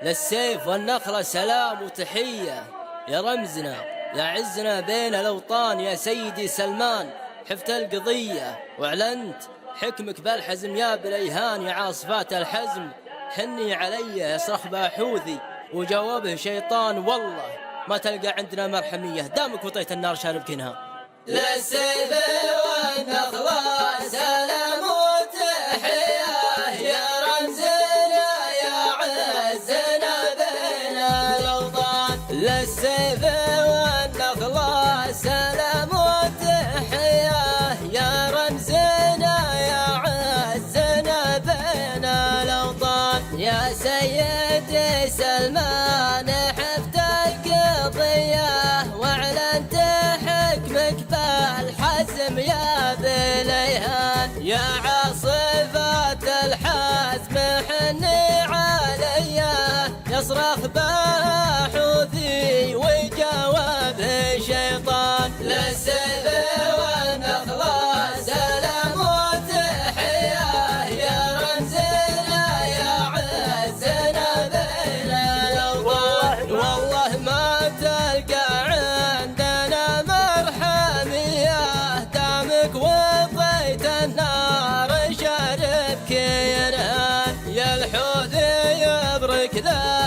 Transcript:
للسيف والنخلة سلام وتحية، يا رمزنا يا عزنا بين الأوطان، يا سيدي سلمان حفت القضية وأعلنت حكمك بالحزم يا بليهان، يا عاصفات الحزم حني علي، يصرخ باحوذي وجاوبه شيطان، والله ما تلقى عندنا مرحمية دامك وطيت النار شارب كنها. للسيف والنخلة سلام وتحية، يا رمزنا يا عزنا بين الأوطان. للسيف والنخلة سلام وتحية، يا رمزنا يا عزنا بين الأوطان، يا سيدي سلمان حفت القضية وأعلنت حكمك بالحزم يا بليهان، يا عاصفة الحزم حني علي، يصرخ باحوذي وجاوبه شيطان. للسيف والنخلة سلام وتحية، يا رمزنا يا عزنا بين الأوطان. والله ما تلقى عندنا مرحمية دامك وطيت النار شارب كينان، يا الحوثي يبرك ذا